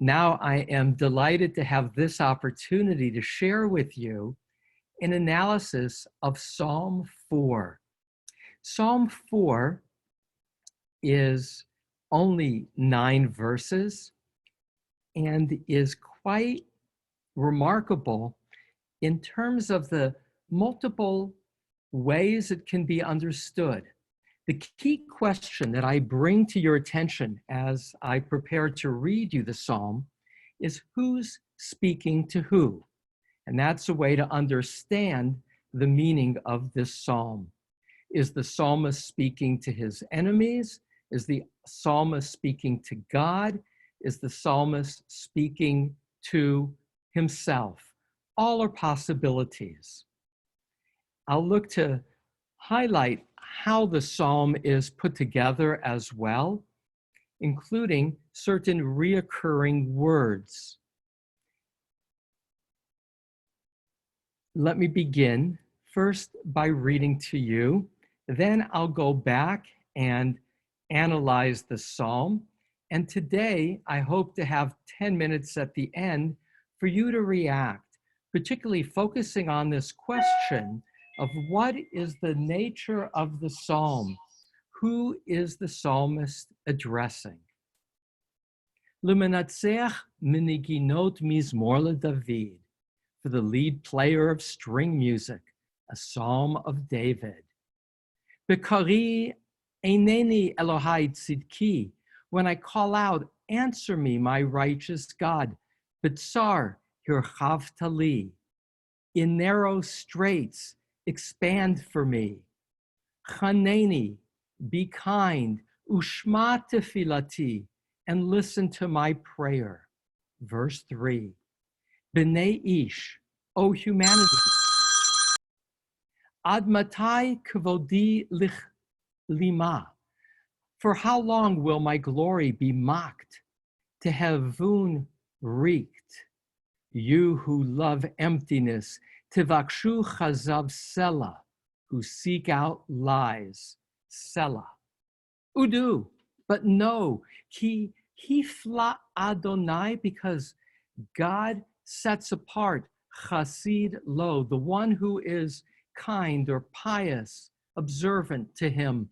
Now I am delighted to have this opportunity to share with you an analysis of Psalm 4. Psalm 4 is only 9 verses and is quite remarkable in terms of the multiple ways it can be understood. The key question that I bring to your attention as I prepare to read you the psalm is who's speaking to who? And that's a way to understand the meaning of this psalm. Is the psalmist speaking to his enemies? Is the psalmist speaking to God? Is the psalmist speaking to himself? All are possibilities. I'll look to highlight how the psalm is put together as well, including certain reoccurring words. Let me begin first by reading to you, then I'll go back and analyze the psalm. And today, I hope to have 10 minutes at the end for you to react, particularly focusing on this question of what is the nature of the psalm? Who is the psalmist addressing? L'menatzeach miniginot mizmor David, for the lead player of string music, a psalm of David. Bekari eineni Elohai tzidki, when I call out, answer me, my righteous God. B'tsar hirchavta li, in narrow straits, expand for me. Chaneni, be kind. Ushma tefilati, and listen to my prayer. Verse 3. B'nei ish, O humanity. Ad matai kavodi lima. For how long will my glory be mocked? Tehevun wreaked. You who love emptiness, Tivakshu chazav sela, who seek out lies, sela. Udu, but no, ki hifla Adonai, because God sets apart chasid lo, the one who is kind or pious, observant to him.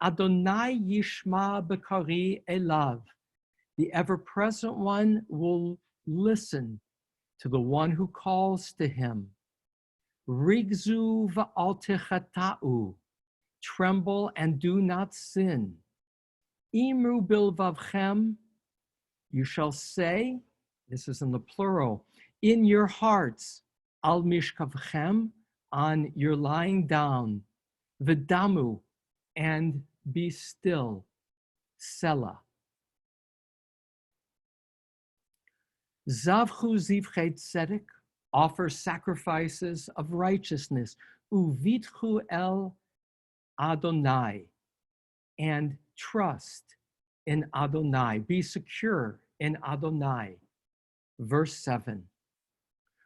Adonai yishma bekari elav, the ever-present one will listen to the one who calls to him. Rigzu v'al techata'u, tremble and do not sin. Imru bilvavchem, you shall say, this is in the plural, in your hearts, al mishkavchem, on your lying down, v'damu, and be still, Selah. Zavchu zivchet tzedek, offer sacrifices of righteousness. Uvitchu el Adonai, and trust in Adonai. Be secure in Adonai. Verse 7.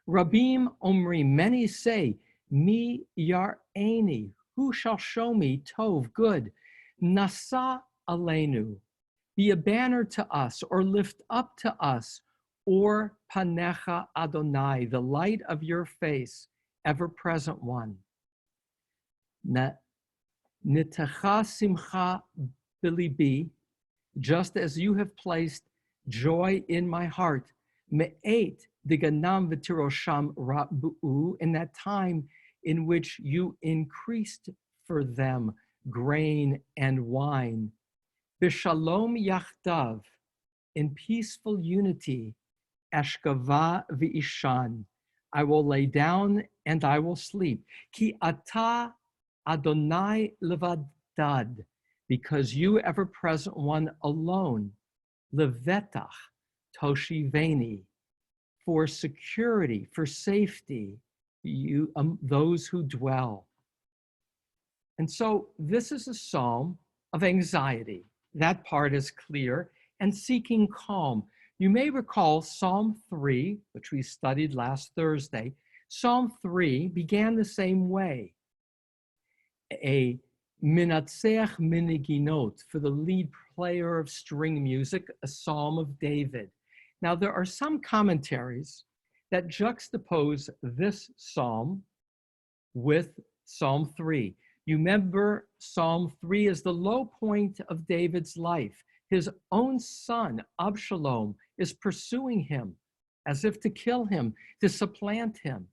Rabim omri, many say, mi yar'eni, who shall show me tov, good? Nasa aleinu, be a banner to us, or lift up to us, or panecha Adonai, the light of your face, ever-present one. Nitecha simcha bilibi, just as you have placed joy in my heart, me'et diganam v'tirosham rabu'u, in that time in which you increased for them grain and wine. B'shalom yachdav, in peaceful unity, Ashkava v'ishan, I will lay down and I will sleep. Ki ata Adonai levadad, because you ever-present one alone, levetach toshiveni, for security, for safety, you those who dwell. And so this is a psalm of anxiety. That part is clear, and seeking calm. You may recall Psalm 3, which we studied last Thursday. Psalm 3 began the same way. A minatzeach miniginot, for the lead player of string music, a psalm of David. Now, there are some commentaries that juxtapose this psalm with Psalm 3. You remember Psalm 3 is the low point of David's life. His own son, Absalom, is pursuing him as if to kill him, to supplant him.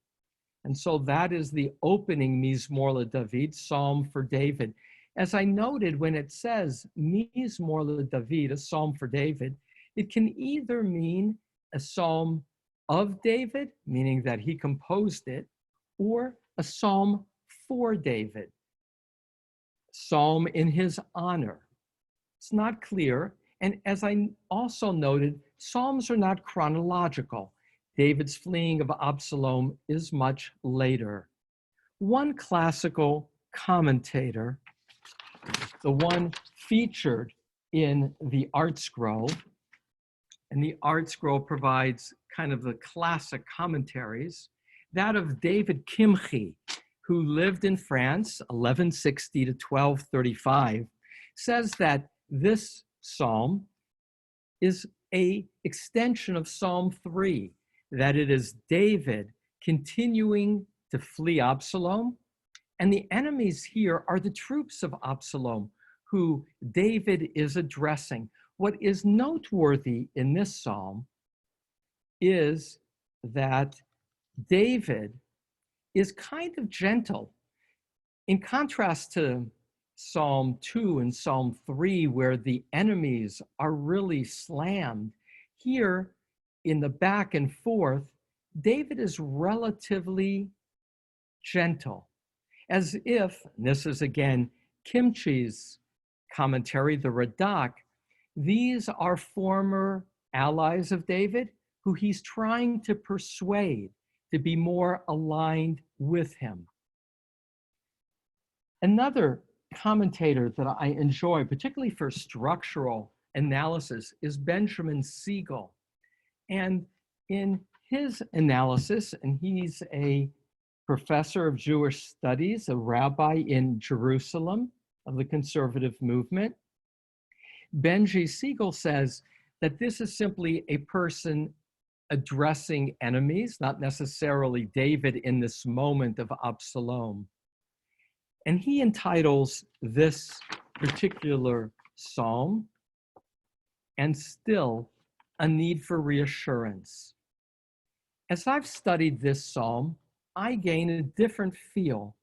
And so that is the opening Mizmor LeDavid, Psalm for David. As I noted, when it says Mizmor LeDavid, a psalm for David, it can either mean a psalm of David, meaning that he composed it, or a psalm for David, psalm in his honor. It's not clear. And as I also noted, psalms are not chronological. David's fleeing of Absalom is much later. One classical commentator, the one featured in the Art Scroll, and the Art Scroll provides kind of the classic commentaries, that of David Kimchi, who lived in France, 1160 to 1235, says that this psalm is an extension of Psalm 3, that it is David continuing to flee Absalom, and the enemies here are the troops of Absalom, who David is addressing. What is noteworthy in this psalm is that David is kind of gentle. In contrast to Psalm 2 and Psalm 3, where the enemies are really slammed, here in the back and forth, David is relatively gentle, as if, and this is again Kimchi's commentary, the Radak, these are former allies of David who he's trying to persuade to be more aligned with him. Another commentator that I enjoy, particularly for structural analysis, is Benjamin Siegel. And in his analysis, and he's a professor of Jewish studies, a rabbi in Jerusalem of the conservative movement, Benji Siegel says that this is simply a person addressing enemies, not necessarily David in this moment of Absalom. And he entitles this particular psalm, "And Still a Need for Reassurance." As I've studied this psalm, I gain a different feel,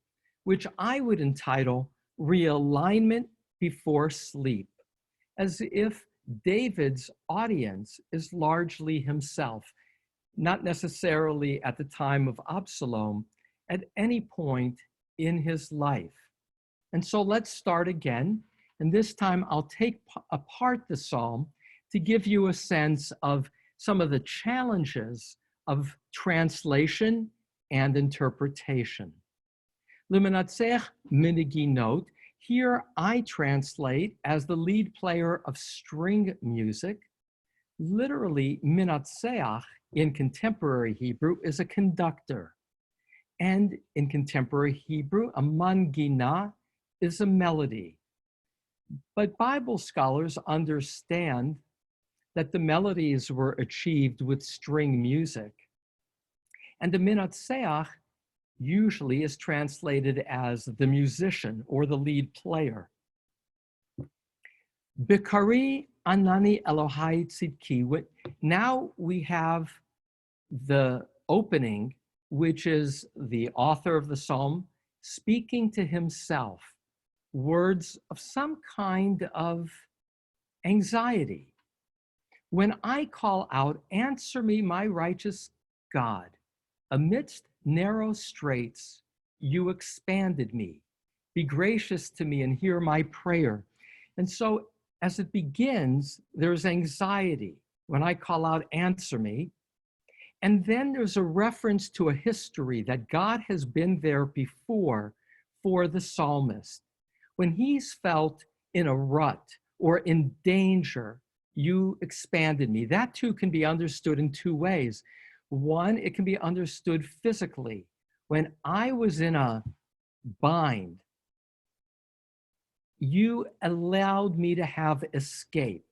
which I would entitle Realignment Before Sleep, as if David's audience is largely himself, not necessarily at the time of Absalom, at any point in his life. And so let's start again. And this time I'll take apart the psalm to give you a sense of some of the challenges of translation and interpretation. L'Menatzeach Minigi note, here I translate as the lead player of string music. Literally, Menatzeach in contemporary Hebrew is a conductor. And in contemporary Hebrew, a mangina is a melody. But Bible scholars understand that the melodies were achieved with string music. And the Menatzeach usually is translated as the musician or the lead player. Bikari Anani Elohai Tzidki. Now we have the opening, which is the author of the psalm speaking to himself, words of some kind of anxiety. When I call out, answer me, my righteous God. Amidst narrow straits, you expanded me. Be gracious to me and hear my prayer. And so as it begins, there's anxiety. When I call out, answer me. And then there's a reference to a history that God has been there before for the psalmist. When he's felt in a rut or in danger, you expanded me. That too can be understood in two ways. One, it can be understood physically. When I was in a bind, you allowed me to have escape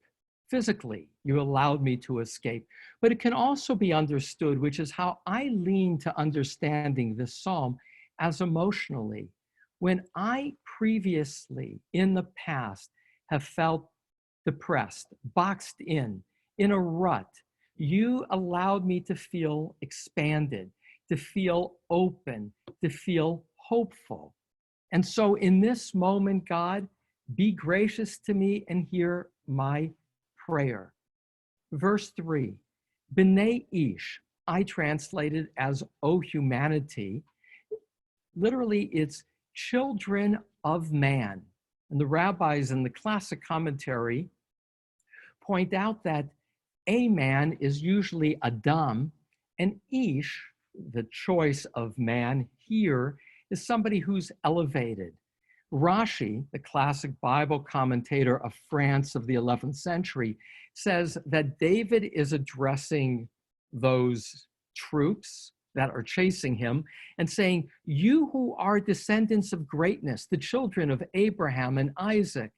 physically. You allowed me to escape. But it can also be understood, which is how I lean to understanding this psalm, as emotionally. When I previously, in the past, have felt depressed, boxed in a rut, you allowed me to feel expanded, to feel open, to feel hopeful. And so in this moment, God, be gracious to me and hear my prayer. Verse 3, B'nai Ish, I translated as O humanity. Literally, it's children of man. And the rabbis in the classic commentary point out that a man is usually Adam, and Ish, the choice of man here, is somebody who's elevated. Rashi, the classic Bible commentator of France of the 11th century, says that David is addressing those troops that are chasing him and saying, you who are descendants of greatness, the children of Abraham and Isaac,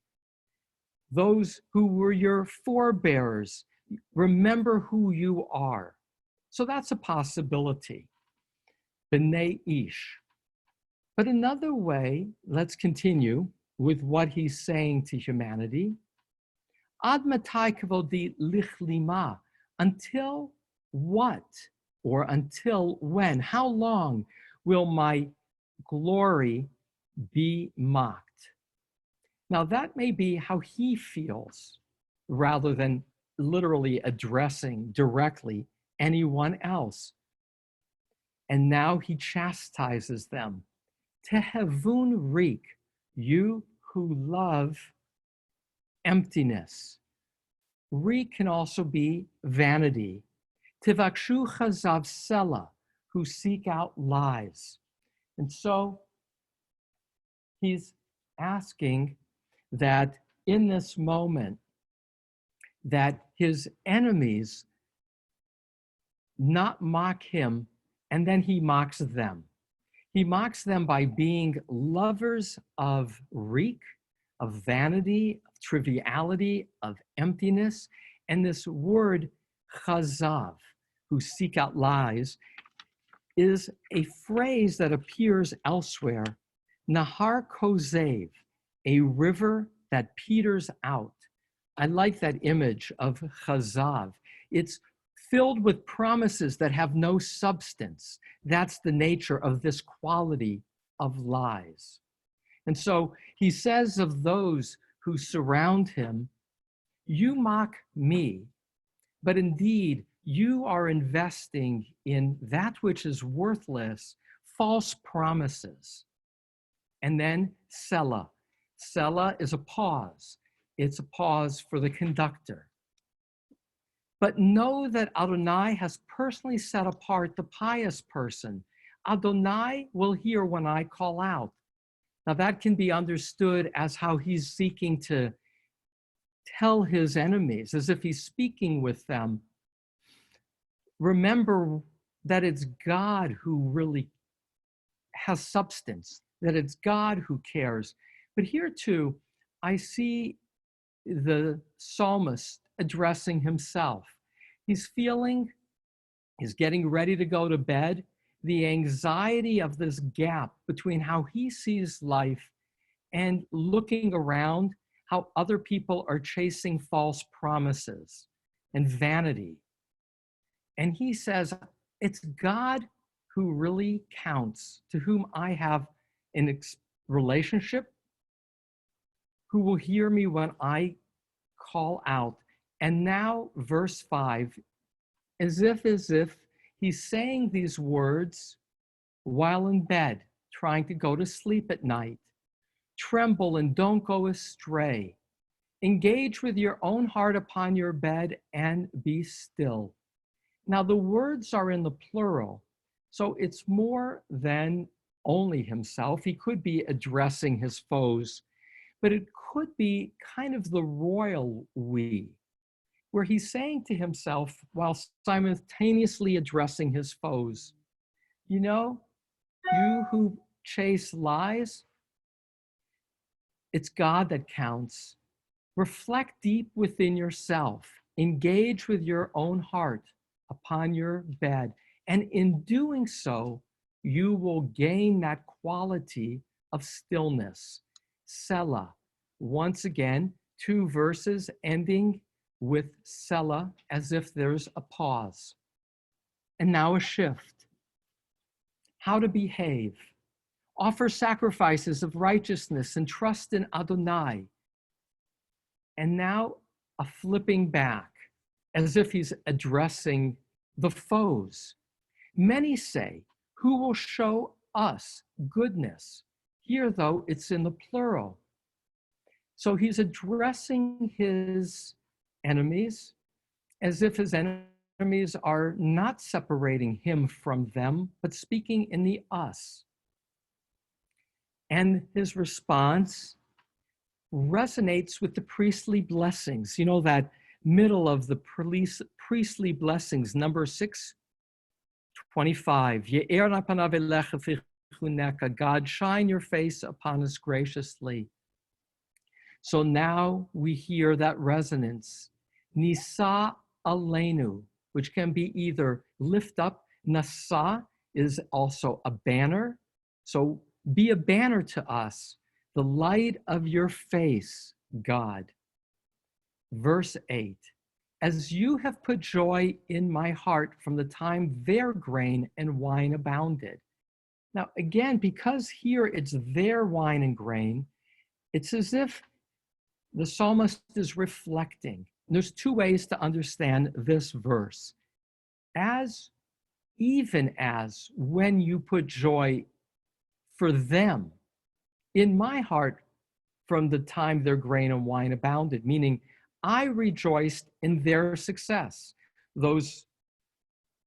those who were your forebears, remember who you are. So that's a possibility. B'nai Ish. But another way, let's continue with what he's saying to humanity. Ad matai kavodi lichlima, until what? Or until when? How long will my glory be mocked? Now that may be how he feels, rather than literally addressing directly anyone else. And now he chastises them. Tehevun rik, you who love emptiness. Rik can also be vanity. Tivakshu chazav sela, who seek out lies. And so he's asking that in this moment, that his enemies not mock him, and then he mocks them. He mocks them by being lovers of reek, of vanity, of triviality, of emptiness. And this word chazav, who seek out lies, is a phrase that appears elsewhere. Nahar kozev, a river that peters out. I like that image of chazav. It's filled with promises that have no substance. That's the nature of this quality of lies. And so he says of those who surround him, you mock me, but indeed you are investing in that which is worthless, false promises. And then Selah. Selah is a pause. It's a pause for the conductor. But know that Adonai has personally set apart the pious person. Adonai will hear when I call out. Now that can be understood as how he's seeking to tell his enemies, as if he's speaking with them. Remember that it's God who really has substance, that it's God who cares. But here too, I see the psalmist addressing himself. He's getting ready to go to bed. The anxiety of this gap between how he sees life and looking around how other people are chasing false promises and vanity. And he says, it's God who really counts, to whom I have a relationship, who will hear me when I call out. And now verse 5, as if he's saying these words while in bed, trying to go to sleep at night. Tremble and don't go astray. Engage with your own heart upon your bed and be still. Now the words are in the plural, so it's more than only himself. He could be addressing his foes, but it could be kind of the royal we, where he's saying to himself while simultaneously addressing his foes, you know, you who chase lies, it's God that counts. Reflect deep within yourself. Engage with your own heart upon your bed. And in doing so, you will gain that quality of stillness. Selah. Once again, two verses ending with Selah as if there's a pause. And now a shift. How to behave. Offer sacrifices of righteousness and trust in Adonai. And now a flipping back, as if he's addressing the foes. Many say, who will show us goodness? Here, though, it's in the plural. So he's addressing his enemies as if his enemies are not separating him from them, but speaking in the us. And his response resonates with the priestly blessings. You know, that middle of the priestly blessings, number 625. God, shine your face upon us graciously. So now we hear that resonance. Nisa aleinu, which can be either lift up. Nasa is also a banner. So be a banner to us, the light of your face, God. Verse 8, as you have put joy in my heart from the time their grain and wine abounded. Now, again, because here it's their wine and grain, it's as if the psalmist is reflecting. There's two ways to understand this verse. Even as when you put joy for them in my heart from the time their grain and wine abounded, meaning I rejoiced in their success. Those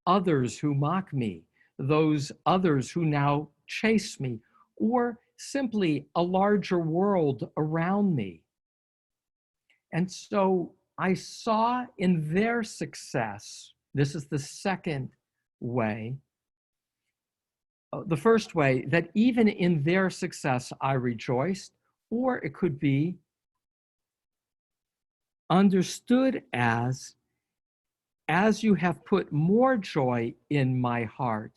others who mock me, those others who now chase me, or simply a larger world around me. And so I saw in their success, this is the second way, the first way, that even in their success I rejoiced, or it could be understood as you have put more joy in my heart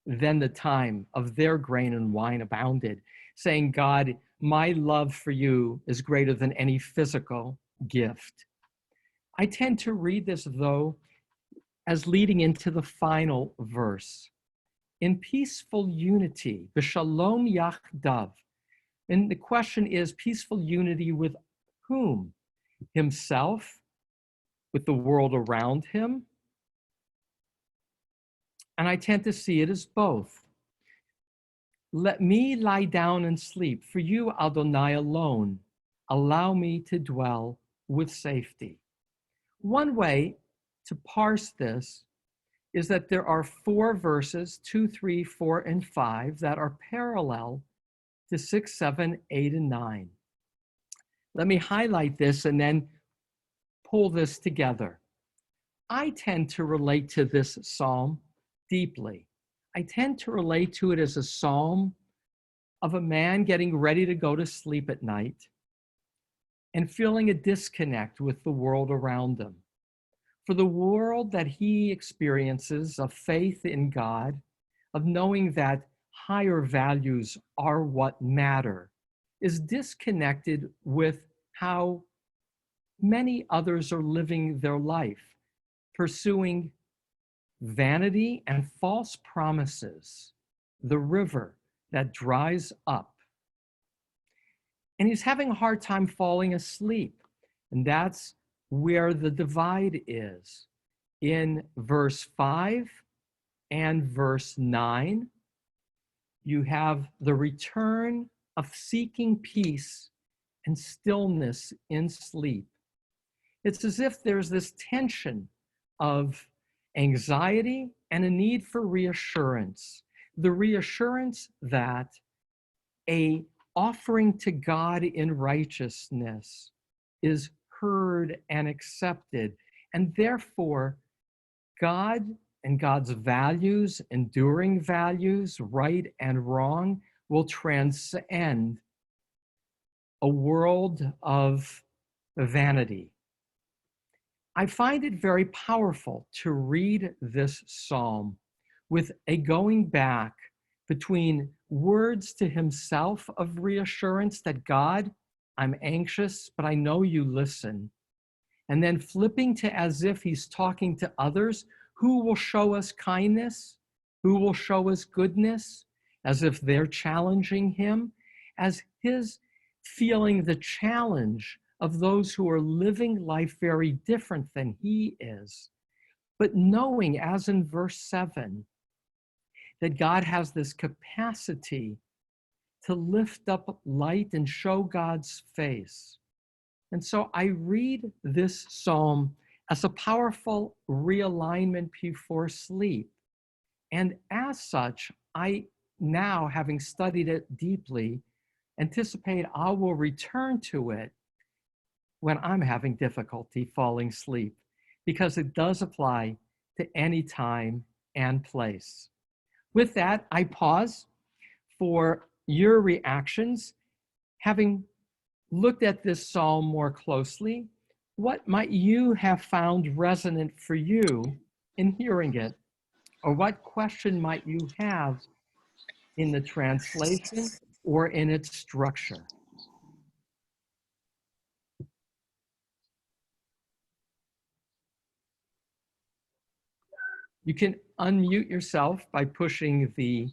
than the time of their grain and wine abounded, saying, God, my love for you is greater than any physical gift. I tend to read this, though, as leading into the final verse. In peaceful unity, b'shalom yachdav. And the question is, peaceful unity with whom? Himself, with the world around him? And I tend to see it as both. Let me lie down and sleep. For you, Adonai alone, allow me to dwell with safety. One way to parse this is that there are 4 verses, 2, 3, 4, and 5, that are parallel to 6, 7, 8, and 9. Let me highlight this and then pull this together. I tend to relate to this psalm deeply. I tend to relate to it as a psalm of a man getting ready to go to sleep at night and feeling a disconnect with the world around him. For the world that he experiences of faith in God, of knowing that higher values are what matter, is disconnected with how many others are living their life, pursuing vanity and false promises, the river that dries up. And he's having a hard time falling asleep. And that's where the divide is. In verse 5 and verse 9, you have the return of seeking peace and stillness in sleep. It's as if there's this tension of anxiety and a need for reassurance. The reassurance that a offering to God in righteousness is heard and accepted, and therefore God and God's values, enduring values, right and wrong, will transcend a world of vanity. I find it very powerful to read this psalm with a going back between words to himself of reassurance that God, I'm anxious, but I know you listen. And then flipping to as if he's talking to others who will show us kindness, who will show us goodness, as if they're challenging him, as his feeling the challenge of those who are living life very different than he is. But knowing, as in verse 7, that God has this capacity to lift up light and show God's face. And so I read this psalm as a powerful realignment before sleep. And as such, I now, having studied it deeply, anticipate I will return to it when I'm having difficulty falling asleep, because it does apply to any time and place. With that, I pause for your reactions. Having looked at this psalm more closely, what might you have found resonant for you in hearing it? Or what question might you have in the translation or in its structure? You can unmute yourself by pushing the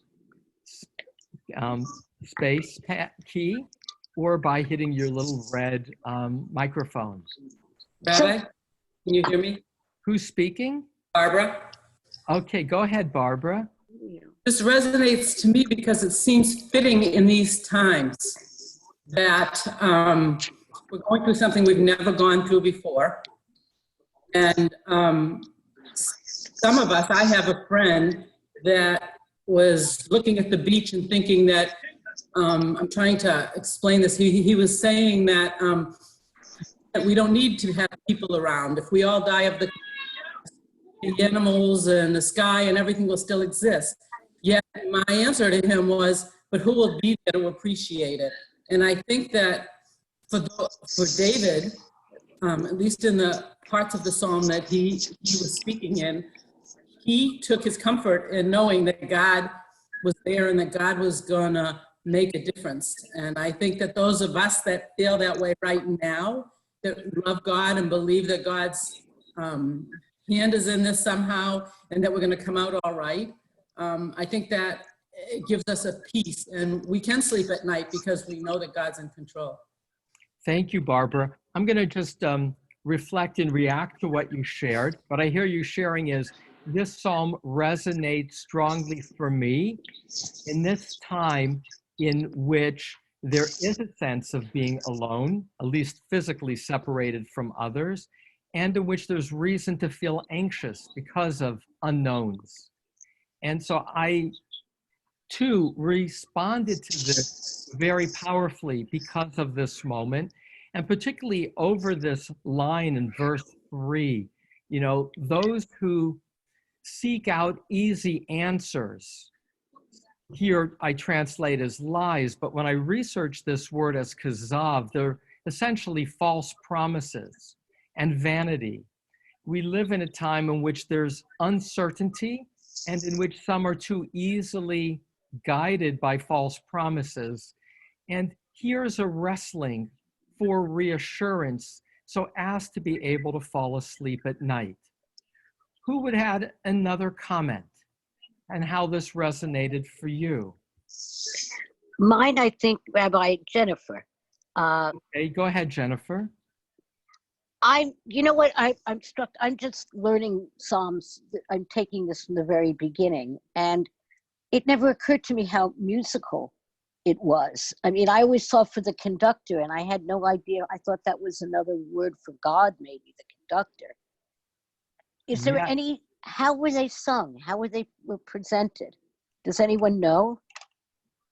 space key or by hitting your little red microphone. Rabbi, can you hear me? Who's speaking? Barbara. Okay, go ahead, Barbara. This resonates to me because it seems fitting in these times that we're going through something we've never gone through before. And some of us, I have a friend that was looking at the beach and thinking that, I'm trying to explain this. He was saying that we don't need to have people around. If we all die of the animals and the sky and everything will still exist. Yet my answer to him was, but who will be there to appreciate it? And I think that for David, at least in the parts of the psalm that he was speaking in, he took his comfort in knowing that God was there and that God was gonna make a difference. And I think that those of us that feel that way right now, that love God and believe that God's hand is in this somehow and that we're gonna come out all right, I think that it gives us a peace, and we can sleep at night because we know that God's in control. Thank you, Barbara. I'm gonna just reflect and react to what you shared. What I hear you sharing is this psalm resonates strongly for me in this time in which there is a sense of being alone, at least physically separated from others, and in which there's reason to feel anxious because of unknowns. And so I, too, responded to this very powerfully because of this moment, and particularly over this line in verse 3, you know, those who seek out easy answers. Here I translate as lies, but when I research this word as kazav, they're essentially false promises and vanity. We live in a time in which there's uncertainty and in which some are too easily guided by false promises. And here's a wrestling for reassurance so as to be able to fall asleep at night. Who would add another comment and how this resonated for you? Mine, I think, Rabbi Jennifer. Okay, go ahead, Jennifer. You know what, I'm struck, I'm just learning Psalms. I'm taking this from the very beginning, and it never occurred to me how musical it was. I mean, I always saw for the conductor, and I had no idea. I thought that was another word for God, maybe, the conductor. Is there any, how were they sung? How were they presented? Does anyone know?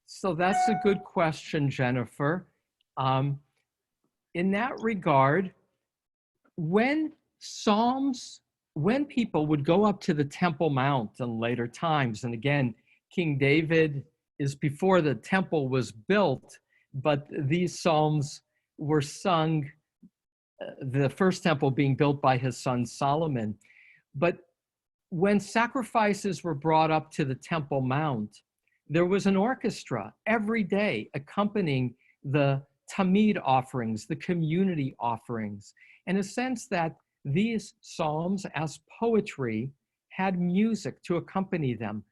So that's a good question, Jennifer. In that regard, when people would go up to the Temple Mount in later times, and again, King David is before the temple was built, but these psalms were sung the first temple being built by his son Solomon. But when sacrifices were brought up to the Temple Mount, there was an orchestra every day accompanying the Tamid offerings, the community offerings, in a sense that these psalms as poetry had music to accompany them.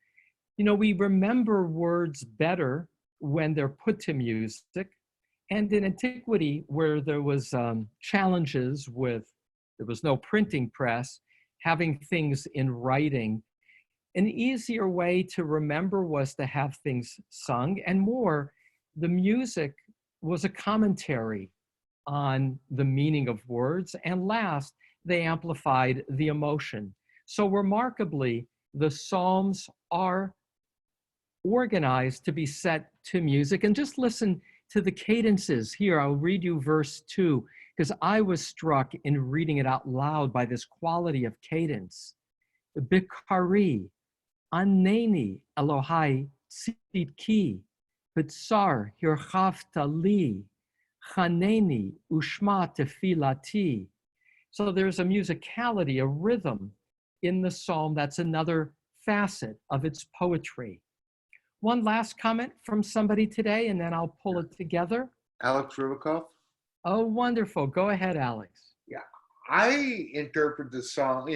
You know, we remember words better when they're put to music. And in antiquity, where there was challenges with, there was no printing press, having things in writing, an easier way to remember was to have things sung, and more, the music was a commentary on the meaning of words, and last, they amplified the emotion. So remarkably, the Psalms are organized to be set to music. And just listen to the cadences. Here, I'll read you verse 2, because I was struck in reading it out loud by this quality of cadence. Bikari, Aneni Elohai Tzidki, Bitsar Hirchavta Li, Chaneni Ushma Tefilati. So there's a musicality, a rhythm in the psalm that's another facet of its poetry. One last comment from somebody today, and then I'll pull it together. Alex Rubikoff. Oh, wonderful. Go ahead, Alex. Yeah, I interpret the psalm,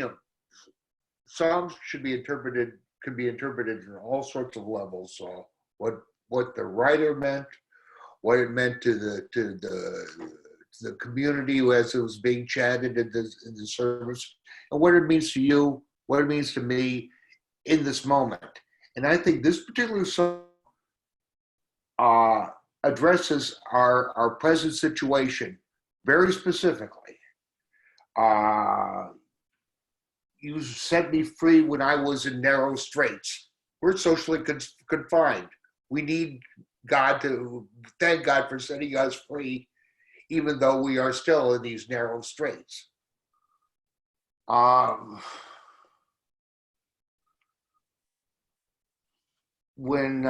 psalms could be interpreted in all sorts of levels. So what the writer meant, what it meant to the community as it was being chanted in the service, and what it means to you, what it means to me in this moment. And I think this particular song addresses our present situation very specifically. You set me free when I was in narrow straits. We're socially confined. We need God to thank God for setting us free, even though we are still in these narrow straits. When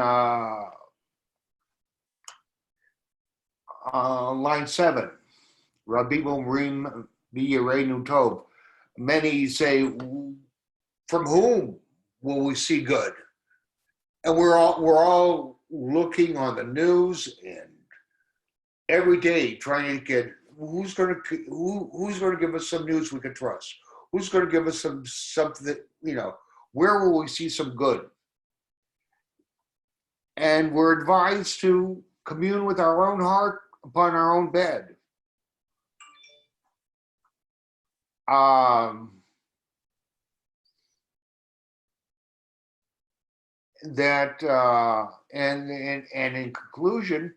line 7, Rabbi Omrim B'Yireinu Tov, many say, from whom will we see good? And we're all looking on the news and every day trying to get who's going to give us some news we can trust? Who's going to give us something, where will we see some good? And we're advised to commune with our own heart upon our own bed. And in conclusion,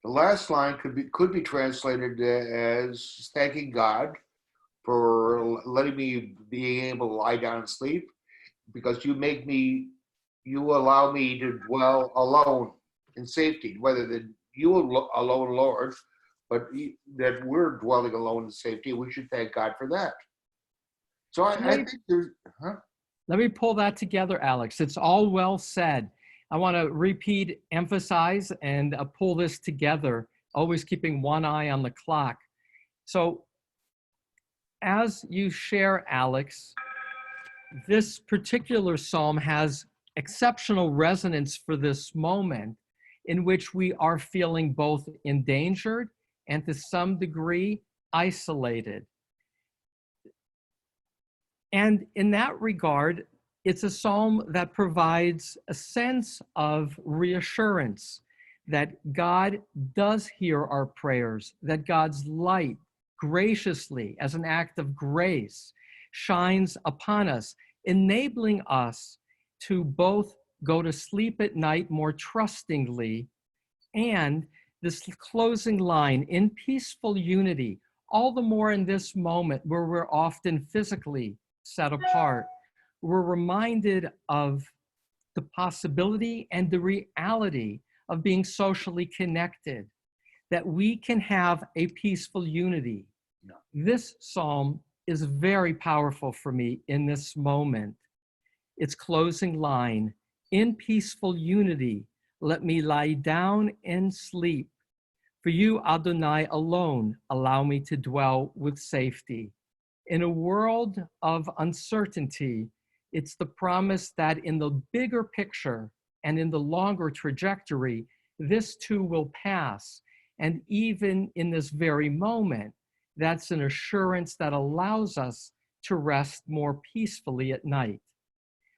the last line could be translated as thanking God for letting me be able to lie down and sleep, because you allow me to dwell alone in safety, whether that you alone, Lord, but that we're dwelling alone in safety. We should thank God for that. So I think there's, Let me pull that together, Alex. It's all well said. I want to repeat, emphasize, and pull this together, always keeping one eye on the clock. So as you share, Alex, this particular psalm has exceptional resonance for this moment in which we are feeling both endangered and to some degree isolated. And in that regard, it's a psalm that provides a sense of reassurance that God does hear our prayers, that God's light graciously, as an act of grace, shines upon us, enabling us to both go to sleep at night more trustingly, and this closing line, in peaceful unity, all the more in this moment where we're often physically set apart. We're reminded of the possibility and the reality of being socially connected, that we can have a peaceful unity. This psalm is very powerful for me in this moment. Its closing line, in peaceful unity, let me lie down and sleep, For you, Adonai, alone allow me to dwell with safety. In a world of uncertainty, it's the promise that in the bigger picture and in the longer trajectory, this too will pass. And even in this very moment, that's an assurance that allows us to rest more peacefully at night.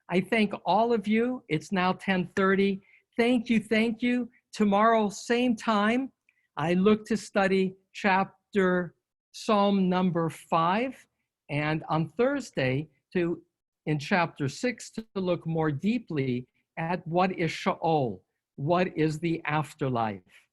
I thank all of you. It's now 10:30. Thank you, thank you. Tomorrow, same time, I look to study Psalm number 5, and on Thursday, in chapter 6, to look more deeply at what is Sheol, what is the afterlife.